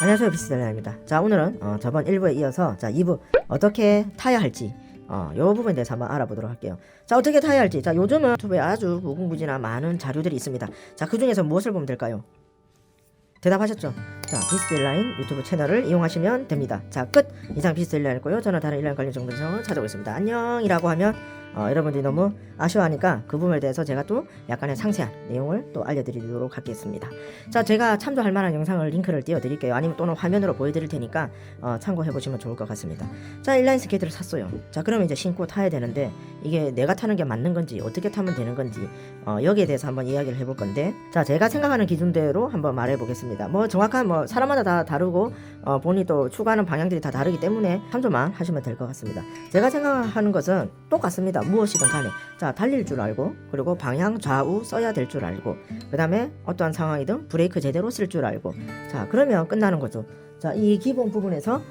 안녕하세요, 비스달라입니다. 자, 오늘은 저번 1부에 이어서 2부 어떻게 타야 할지 요 부분에 대해서 한번 알아보도록 할게요. 자, 어떻게 타야 할지. 자, 요즘은 유튜브에 아주 무궁무진한 많은 자료들이 있습니다. 자, 그 중에서 무엇을 보면 될까요? 대답하셨죠? 자, 비스딜라인 유튜브 채널을 이용하시면 됩니다. 자, 끝! 이상 비스딜라인이고요. 저는 다른 일라인 관련 정보를 찾아오겠습니다. 안녕이라고 하면 여러분들이 너무 아쉬워하니까 그 부분에 대해서 제가 또 약간의 상세한 내용을 또 알려드리도록 하겠습니다. 자, 제가 참조할 만한 영상을 링크를 띄워드릴게요. 아니면 또는 화면으로 보여드릴 테니까 참고해보시면 좋을 것 같습니다. 자, 인라인 스케이트를 샀어요. 자, 그러면 이제 신고 타야 되는데 이게 내가 타는 게 맞는 건지 어떻게 타면 되는 건지 여기에 대해서 한번 이야기를 해볼 건데, 자, 제가 생각하는 기준대로 한번 말해보겠습니다. 뭐 정확한 사람마다 다 다르고 본인이 또 추구하는 방향들이 다 다르기 때문에 참조만 하시면 될 것 같습니다. 제가 생각하는 것은 똑같습니다. 무엇이든 간에 자, 달릴 줄 알고, 그리고 방향 좌우 써야 될 줄 알고, 그 다음에 어떠한 상황이든 브레이크 제대로 쓸 줄 알고, 자, 그러면 끝나는 거죠. 자, 이 기본 부분에서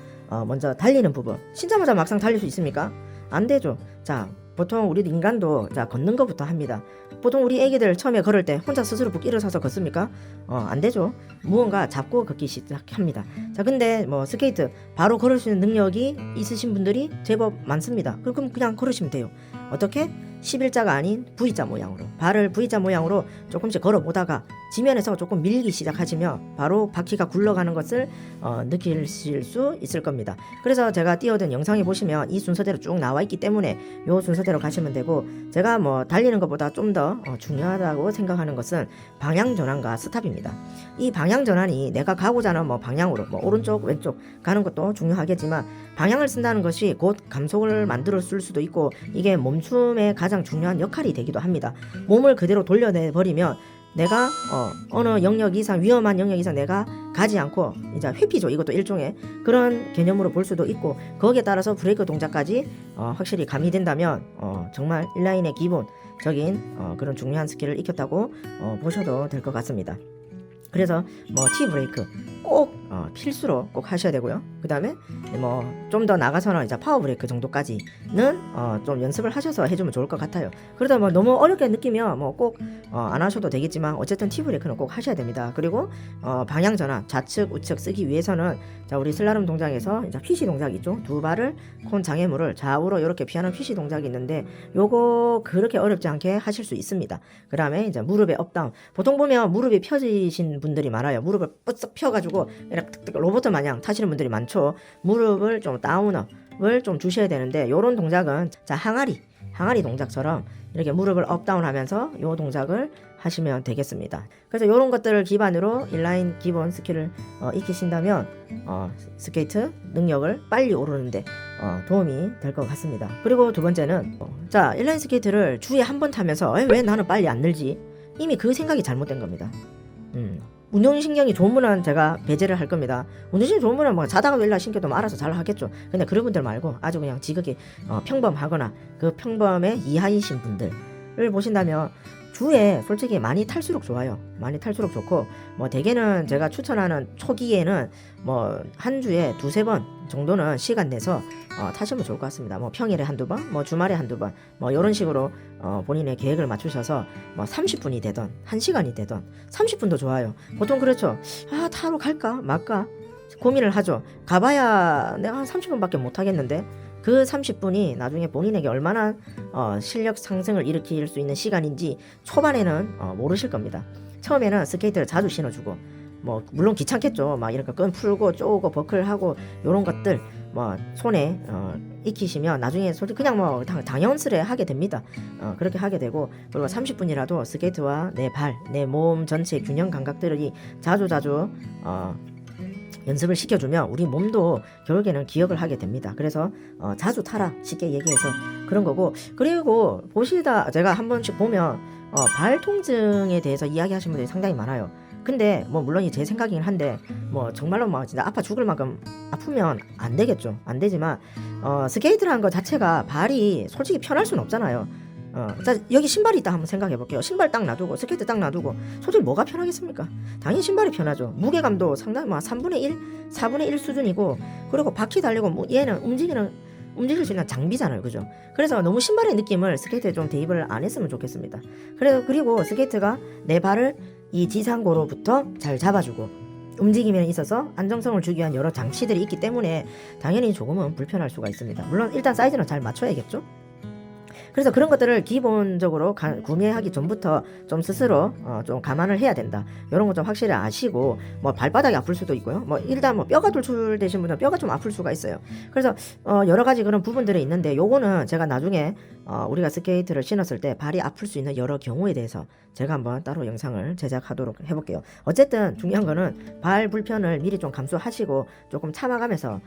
먼저 달리는 부분, 신자마자 막상 달릴 수 있습니까? 안 되죠. 자, 보통 우리 인간도 자, 걷는 것부터 합니다. 보통 우리 애기들 처음에 걸을 때 혼자 스스로 북 일어서서 걷습니까? 안 되죠. 무언가 잡고 걷기 시작합니다. 자, 근데 스케이트 바로 걸을 수 있는 능력이 있으신 분들이 제법 많습니다. 그럼 그냥 걸으시면 돼요. 어떻게? 11자가 아닌 V자 모양으로, 발을 V자 모양으로 조금씩 걸어보다가 지면에서 조금 밀기 시작하시면 바로 바퀴가 굴러가는 것을 느끼실 수 있을 겁니다. 그래서 제가 띄워둔 영상에 보시면 이 순서대로 쭉 나와 있기 때문에 이 순서대로 가시면 되고, 제가 달리는 것보다 좀 더 중요하다고 생각하는 것은 방향 전환과 스탑입니다. 이 방향 전환이 내가 가고자 하는 방향으로 오른쪽 왼쪽 가는 것도 중요하겠지만, 방향을 쓴다는 것이 곧 감속을 만들어 쓸 수도 있고, 이게 멈춤의 가장 중요한 역할이 되기도 합니다. 몸을 그대로 돌려내 버리면 내가 어느 영역 이상, 위험한 영역 이상 내가 가지 않고 이제 회피죠. 이것도 일종의 그런 개념으로 볼 수도 있고, 거기에 따라서 브레이크 동작까지 확실히 가미된다면 정말 인라인의 기본적인 그런 중요한 스킬을 익혔다고 보셔도 될 것 같습니다. 그래서 T 브레이크 꼭 필수로 꼭 하셔야 되고요. 그 다음에 좀 더 나가서는 이제 파워 브레이크 정도까지는 좀 연습을 하셔서 해주면 좋을 것 같아요. 그러다 너무 어렵게 느끼면 꼭 안 하셔도 되겠지만, 어쨌든 T 브레이크는 꼭 하셔야 됩니다. 그리고 방향 전환 좌측 우측 쓰기 위해서는, 자, 우리 슬라롬 동작에서 이제 피시 동작이 있죠. 두 발을 콘 장애물을 좌우로 이렇게 피하는 피시 동작이 있는데, 요거 그렇게 어렵지 않게 하실 수 있습니다. 그 다음에 이제 무릎의 업다운, 보통 보면 무릎이 펴지신 분들이 많아요. 무릎을 뻗썩 펴가지고 이렇게 로봇 마냥 타시는 분들이 많죠. 무릎을 좀 다운업을 좀 주셔야 되는데, 요런 동작은 자, 항아리 동작처럼 이렇게 무릎을 업다운 하면서 요 동작을 하시면 되겠습니다. 그래서 요런 것들을 기반으로 인라인 기본 스킬을 익히신다면 스케이트 능력을 빨리 오르는데 도움이 될 것 같습니다. 그리고 두 번째는 자, 인라인 스케이트를 주에 한 번 타면서 왜 나는 빨리 안 늘지? 이미 그 생각이 잘못된 겁니다. 운동신경이 좋은 분은 제가 배제를 할 겁니다. 운동신경이 좋은 분은 자다가 일날 신경도 알아서 잘 하겠죠. 근데 그런 분들 말고 아주 그냥 지극히 평범하거나 그 평범의 이하이신 분들을 보신다면 주에 솔직히 많이 탈수록 좋아요. 많이 탈수록 좋고, 대개는 제가 추천하는 초기에는 한 주에 두세 번 정도는 시간 내서 타시면 좋을 것 같습니다. 평일에 한두 번, 주말에 한두 번, 이런 식으로 본인의 계획을 맞추셔서 30분이 되던 1시간이 되던 30분도 좋아요. 보통 그렇죠. 타러 갈까 말까 고민을 하죠. 가봐야 내가 한 30분밖에 못 하겠는데, 그 30분이 나중에 본인에게 얼마나 실력 상승을 일으킬 수 있는 시간인지 초반에는 모르실 겁니다. 처음에는 스케이트를 자주 신어주고, 물론 귀찮겠죠. 이렇게 끈 풀고 쪼고 버클하고 요런 것들 손에 익히시면 나중에 솔직히 그냥 당연스레 하게 됩니다. 그렇게 하게 되고, 그리고 30분이라도 스케이트와 내 발, 내 몸 전체 균형 감각들이 자주 연습을 시켜주면 우리 몸도 결국에는 기억을 하게 됩니다. 그래서 자주 타라, 쉽게 얘기해서 그런 거고. 그리고 보시다 제가 한 번씩 보면 발 통증에 대해서 이야기하시는 분들이 상당히 많아요. 근데 물론 제 생각이긴 한데 정말로 진짜 아파 죽을 만큼 아프면 안 되겠죠. 안 되지만 스케이트라는 것 자체가 발이 솔직히 편할 수는 없잖아요. 자, 여기 신발이 있다 한번 생각해 볼게요. 신발 딱 놔두고 스케이트 딱 놔두고 솔직히 뭐가 편하겠습니까? 당연히 신발이 편하죠. 무게감도 상당히 3분의 1, 4분의 1 수준이고, 그리고 바퀴 달리고 얘는 움직일 수 있는 장비잖아요. 그죠? 그래서 너무 신발의 느낌을 스케이트에 좀 대입을 안 했으면 좋겠습니다. 그리고 스케이트가 내 발을 이 지상고로부터 잘 잡아주고, 움직임에 있어서 안정성을 주기 위한 여러 장치들이 있기 때문에 당연히 조금은 불편할 수가 있습니다. 물론 일단 사이즈는 잘 맞춰야겠죠. 그래서 그런 것들을 기본적으로 구매하기 전부터 좀 스스로 좀 감안을 해야 된다. 이런 거 좀 확실히 아시고, 뭐 발바닥이 아플 수도 있고요. 뭐 일단 뭐 뼈가 돌출되신 분은 뼈가 좀 아플 수가 있어요. 그래서 여러 가지 그런 부분들이 있는데, 요거는 제가 나중에 우리가 스케이트를 신었을 때 발이 아플 수 있는 여러 경우에 대해서 제가 한번 따로 영상을 제작하도록 해볼게요. 어쨌든 중요한 거는 발 불편을 미리 좀 감수하시고 조금 참아가면서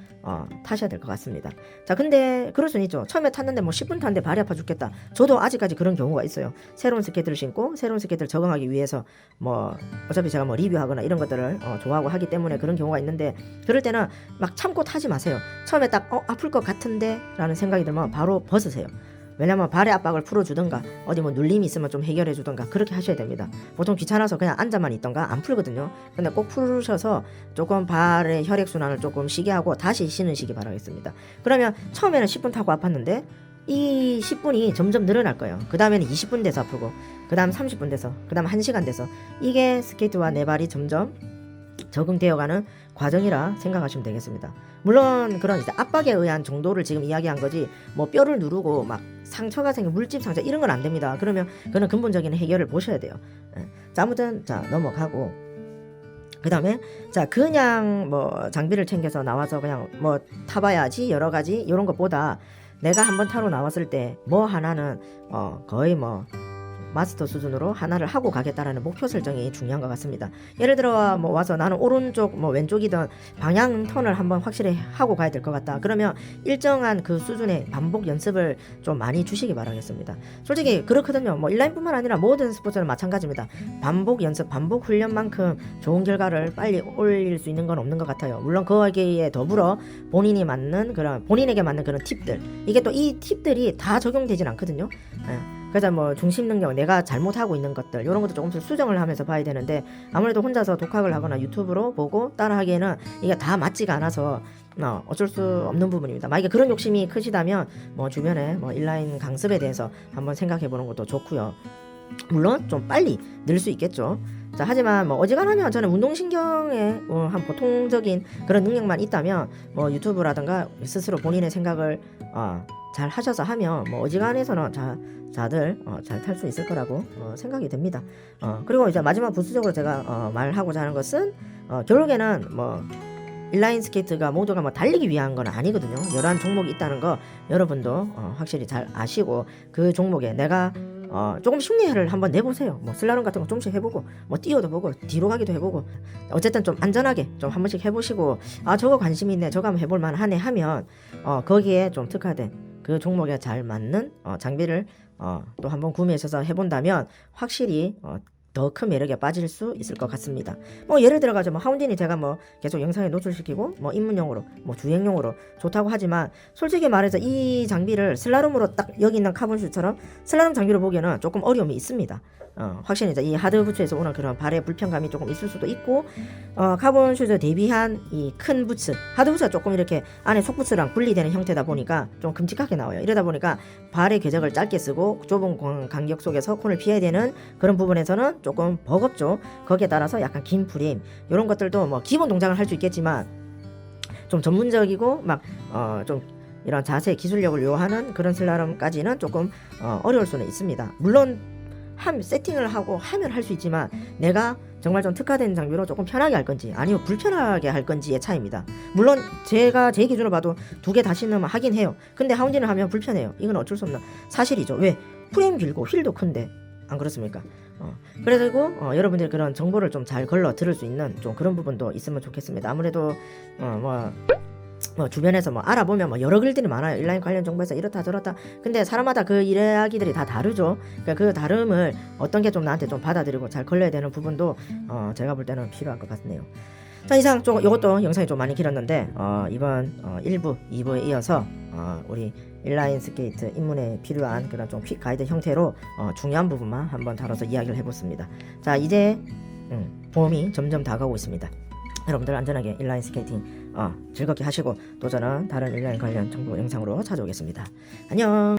타셔야 될 것 같습니다. 자, 근데 그럴 수는 있죠. 처음에 탔는데 뭐 10분 탔는데 발이 아파 죽겠다. 저도 아직까지 그런 경우가 있어요. 새로운 스케이트를 신고 새로운 스케이트를 적응하기 위해서 뭐 어차피 제가 뭐 리뷰하거나 이런 것들을 좋아하고 하기 때문에 그런 경우가 있는데, 그럴 때는 막 참고 타지 마세요. 처음에 딱 아플 것 같은데 라는 생각이 들면 바로 벗으세요. 왜냐면 발의 압박을 풀어주든가 어디 뭐 눌림이 있으면 좀 해결해 주든가 그렇게 하셔야 됩니다. 보통 귀찮아서 그냥 앉아만 있던가 안 풀거든요. 근데 꼭 풀으셔서 조금 발의 혈액순환을 조금 쉬게 하고 다시 신으시기 바라겠습니다. 그러면 처음에는 10분 타고 아팠는데 이 10분이 점점 늘어날 거예요. 그 다음에는 20분 돼서 아프고, 그 다음 30분 돼서, 그 다음 1시간 돼서, 이게 스케이트와 내 발이 점점 적응되어가는 과정이라 생각하시면 되겠습니다. 물론 그런 이제 압박에 의한 정도를 지금 이야기한 거지, 뭐 뼈를 누르고 막 상처가 생겨 물집 상처 이런 건 안 됩니다. 그러면 그는 근본적인 해결을 보셔야 돼요. 자, 아무튼 자 넘어가고, 그 다음에 자 그냥 뭐 장비를 챙겨서 나와서 그냥 뭐 타봐야지 여러 가지 이런 것보다 내가 한번 타러 나왔을 때 뭐 하나는 거의 뭐 마스터 수준으로 하나를 하고 가겠다라는 목표 설정이 중요한 것 같습니다. 예를 들어 뭐 와서 나는 오른쪽 뭐 왼쪽이든 방향 턴을 한번 확실히 하고 가야 될 것 같다. 그러면 일정한 그 수준의 반복 연습을 좀 많이 주시기 바라겠습니다. 솔직히 그렇거든요. 뭐 인라인뿐만 아니라 모든 스포츠는 마찬가지입니다. 반복 연습, 반복 훈련만큼 좋은 결과를 빨리 올릴 수 있는 건 없는 것 같아요. 물론 거기에 더불어 본인이 맞는 그런 본인에게 맞는 그런 팁들, 이게 또 이 팁들이 다 적용되진 않거든요. 그래서 뭐 중심 능력, 내가 잘못하고 있는 것들 이런 것도 조금씩 수정을 하면서 봐야 되는데, 아무래도 혼자서 독학을 하거나 유튜브로 보고 따라하기에는 이게 다 맞지가 않아서 어쩔 수 없는 부분입니다. 만약에 그런 욕심이 크시다면 뭐 주변에 뭐 인라인 강습에 대해서 한번 생각해 보는 것도 좋고요. 물론 좀 빨리 늘 수 있겠죠. 자, 하지만 뭐 어지간하면 저는 운동신경에 한 보통적인 그런 능력만 있다면 뭐 유튜브라든가 스스로 본인의 생각을 잘 하셔서 하면 뭐 어지간해서는 다들 잘 탈 수 있을 거라고 생각이 됩니다. 그리고 이제 마지막 부수적으로 제가 말하고자 하는 것은 결국에는 뭐 인라인 스케이트가 모두가 뭐 달리기 위한 건 아니거든요. 여러 종목이 있다는 거 여러분도 확실히 잘 아시고, 그 종목에 내가 조금 심리를 한번 내보세요. 뭐 슬라롬 같은 거 조금씩 해보고, 뭐 뛰어도 보고 뒤로 가기도 해보고, 어쨌든 좀 안전하게 좀 한 번씩 해보시고, 저거 관심 있네, 저거 한번 해볼 만하네 하면 거기에 좀 특화된 그 종목에 잘 맞는 장비를 또 한번 구매하셔서 해본다면 확실히 더 큰 매력에 빠질 수 있을 것 같습니다. 뭐 예를 들어가지고 뭐 하운딘이 제가 뭐 계속 영상에 노출시키고 뭐 입문용으로 뭐 주행용으로 좋다고 하지만, 솔직히 말해서 이 장비를 슬라롬으로 딱 여기 있는 카본 슈처럼 슬라롬 장비로 보기에는 조금 어려움이 있습니다. 확실히 이제 이 하드 부츠에서 오는 그런 발의 불편감이 조금 있을 수도 있고, 카본 슈즈 대비한 이 큰 부츠, 하드 부츠가 조금 이렇게 안에 속부츠랑 분리되는 형태다 보니까 좀 큼직하게 나와요. 이러다 보니까 발의 궤적을 짧게 쓰고 좁은 간격 속에서 콘을 피해야 되는 그런 부분에서는 조금 버겁죠. 거기에 따라서 약간 긴 프레임 이런 것들도 뭐 기본 동작을 할 수 있겠지만 좀 전문적이고 막 좀 이런 자세 기술력을 요하는 그런 슬라롬까지는 조금 어려울 수는 있습니다. 물론 세팅을 하고 하면 할 수 있지만, 내가 정말 좀 특화된 장비로 조금 편하게 할 건지 아니면 불편하게 할 건지의 차이입니다. 물론 제가 제 기준으로 봐도 두 개 다 신으면 하긴 해요. 근데 하운디는 하면 불편해요. 이건 어쩔 수 없는 사실이죠. 왜? 프레임 길고 휠도 큰데 안 그렇습니까? 그래가지고 여러분들이 그런 정보를 좀 잘 걸러 들을 수 있는 좀 그런 부분도 있으면 좋겠습니다. 아무래도 뭐 주변에서 뭐 알아보면 뭐 여러 글들이 많아요. 인라인 관련 정보에서 이렇다 저렇다. 근데 사람마다 그 이야기들이 다 다르죠. 그러니까 그 다름을 어떤 게 좀 나한테 좀 받아들이고 잘 걸려야 되는 부분도 제가 볼 때는 필요할 것 같네요. 자, 이상 좀 이것도 영상이 좀 많이 길었는데 이번 1부, 2부에 이어서 우리 인라인 스케이트 입문에 필요한 그런 좀 퀵 가이드 형태로 중요한 부분만 한번 다뤄서 이야기를 해봤습니다. 자, 이제 봄이 점점 다가오고 있습니다. 여러분들 안전하게 인라인 스케이팅 즐겁게 하시고, 또 저는 다른 인라인 관련 정보 영상으로 찾아오겠습니다. 안녕.